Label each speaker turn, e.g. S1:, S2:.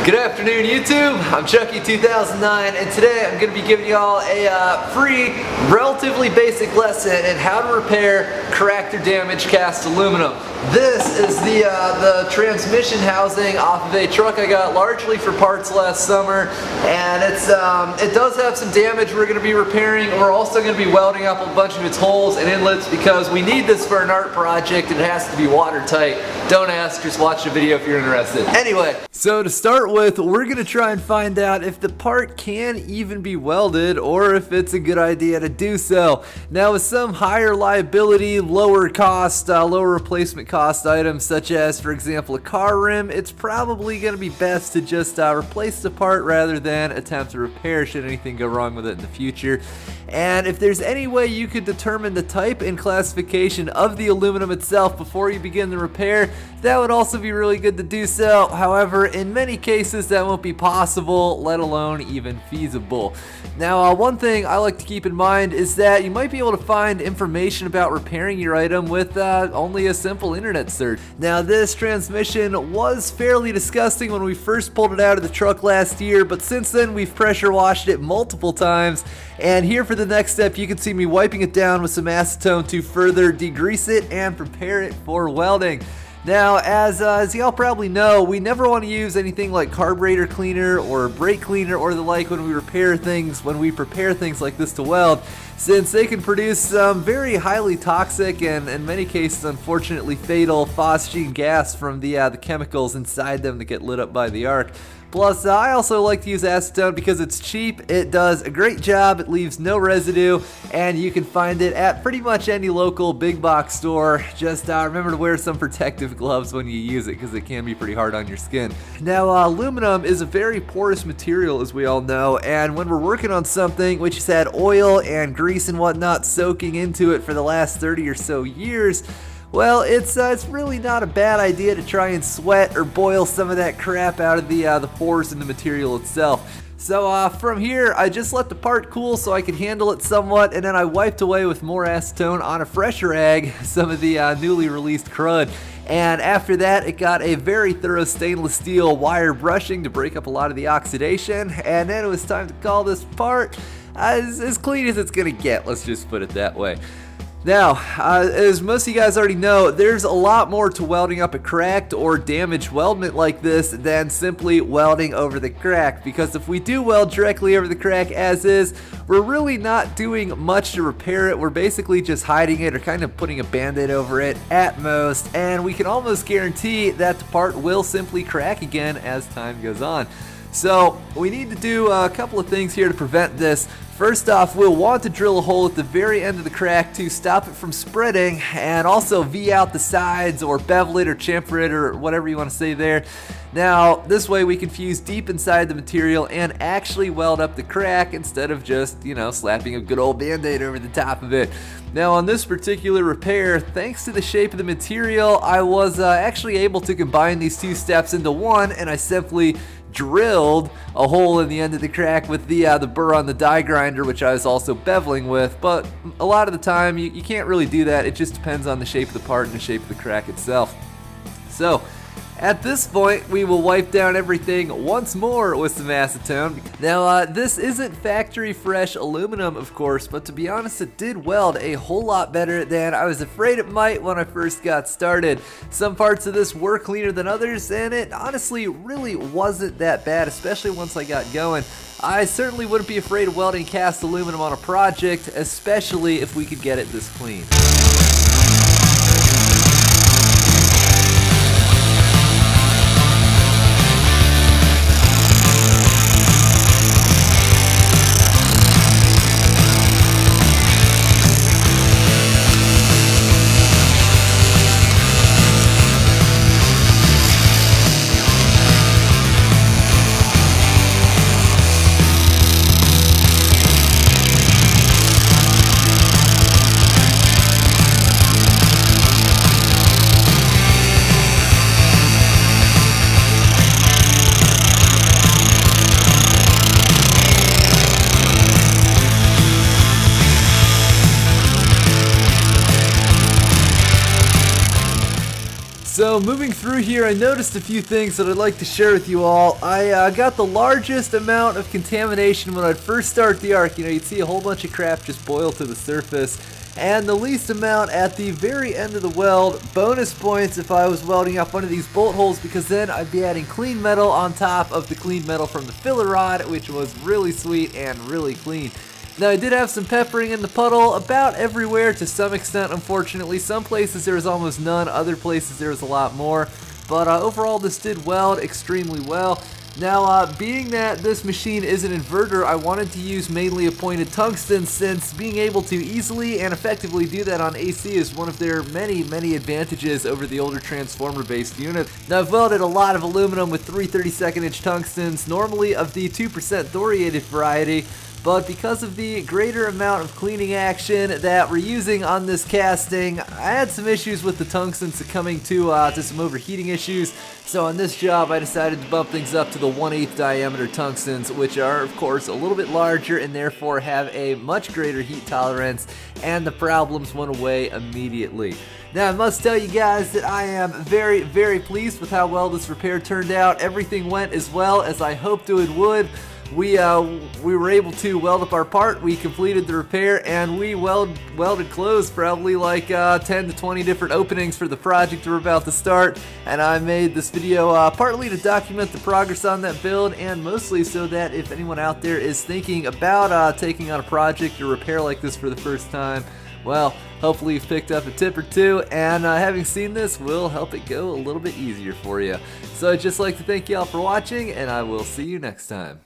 S1: Good afternoon, YouTube. I'm Chucky2009, and today I'm going to be giving you all a free, relatively basic lesson in how to repair cracked or damaged cast aluminum. This is the transmission housing off of a truck I got largely for parts last summer, and it does have some damage we're going to be repairing. We're also going to be welding up a bunch of its holes and inlets because we need this for an art project and it has to be watertight. Don't ask, just watch the video if you're interested. Anyway, so to start with, we're going to try and find out if the part can even be welded or if it's a good idea to do so. Now, with some higher liability, lower cost, lower replacement cost items such as, for example, a car rim, it's probably going to be best to just replace the part rather than attempt to repair should anything go wrong with it in the future. And if there's any way you could determine the type and classification of the aluminum itself before you begin the repair, that would also be really good to do so. However, in many cases that won't be possible, let alone even feasible. Now, one thing I like to keep in mind is that you might be able to find information about repairing your item with only a simple internet search. Now, this transmission was fairly disgusting when we first pulled it out of the truck last year, but since then we've pressure washed it multiple times, and here for the next step you can see me wiping it down with some acetone to further degrease it and prepare it for welding. Now, as y'all probably know, we never want to use anything like carburetor cleaner or brake cleaner or the like when we prepare things like this to weld, since they can produce some very highly toxic and in many cases unfortunately fatal phosgene gas from the chemicals inside them that get lit up by the arc. Plus, I also like to use acetone because it's cheap, it does a great job, it leaves no residue, and you can find it at pretty much any local big box store. Just remember to wear some protective gloves when you use it because it can be pretty hard on your skin. Now, aluminum is a very porous material, as we all know, and when we're working on something which has had oil and grease and whatnot soaking into it for the last 30 or so years, well, it's really not a bad idea to try and sweat or boil some of that crap out of the pores in the material itself. So from here, I just let the part cool so I could handle it somewhat, and then I wiped away with more acetone on a fresh rag some of the newly released crud. And after that, it got a very thorough stainless steel wire brushing to break up a lot of the oxidation, and then it was time to call this part as clean as it's gonna get, let's just put it that way. Now, as most of you guys already know, there's a lot more to welding up a cracked or damaged weldment like this than simply welding over the crack, because if we do weld directly over the crack as is, we're really not doing much to repair it. We're basically just hiding it or kind of putting a band-aid over it at most, and we can almost guarantee that the part will simply crack again as time goes on. So we need to do a couple of things here to prevent this. First off, we'll want to drill a hole at the very end of the crack to stop it from spreading, and also V out the sides or bevel it or chamfer it or whatever you want to say there. Now, this way we can fuse deep inside the material and actually weld up the crack instead of just, slapping a good old band-aid over the top of it. Now, on this particular repair, thanks to the shape of the material, I was actually able to combine these two steps into one, and I simply drilled a hole in the end of the crack with the burr on the die grinder, which I was also beveling with. But a lot of the time you can't really do that. It just depends on the shape of the part and the shape of the crack itself. So at this point, we will wipe down everything once more with some acetone. Now, this isn't factory fresh aluminum, of course, but to be honest, it did weld a whole lot better than I was afraid it might when I first got started. Some parts of this were cleaner than others, and it honestly really wasn't that bad, especially once I got going. I certainly wouldn't be afraid of welding cast aluminum on a project, especially if we could get it this clean. So moving through here, I noticed a few things that I'd like to share with you all. I got the largest amount of contamination when I'd first start the arc. You know, you'd see a whole bunch of crap just boil to the surface. And the least amount at the very end of the weld. Bonus points if I was welding up one of these bolt holes, because then I'd be adding clean metal on top of the clean metal from the filler rod, which was really sweet and really clean. Now, I did have some peppering in the puddle about everywhere to some extent, unfortunately. Some places there was almost none, other places there was a lot more. But overall, this did weld extremely well. Now, being that this machine is an inverter, I wanted to use mainly a pointed tungsten, since being able to easily and effectively do that on AC is one of their many advantages over the older transformer-based units. Now, I've welded a lot of aluminum with 3/32" tungstens, normally of the 2% thoriated variety. But because of the greater amount of cleaning action that we're using on this casting, I had some issues with the tungsten succumbing to some overheating issues. So on this job, I decided to bump things up to the 1/8 diameter tungstens, which are of course a little bit larger and therefore have a much greater heat tolerance, and the problems went away immediately. Now, I must tell you guys that I am very pleased with how well this repair turned out. Everything went as well as I hoped it would. We were able to weld up our part, we completed the repair, and we welded closed probably like 10 to 20 different openings for the project we're about to start. And I made this video partly to document the progress on that build, and mostly so that if anyone out there is thinking about taking on a project or repair like this for the first time, well, hopefully you've picked up a tip or two, and having seen this will help it go a little bit easier for you. So I'd just like to thank you all for watching, and I will see you next time.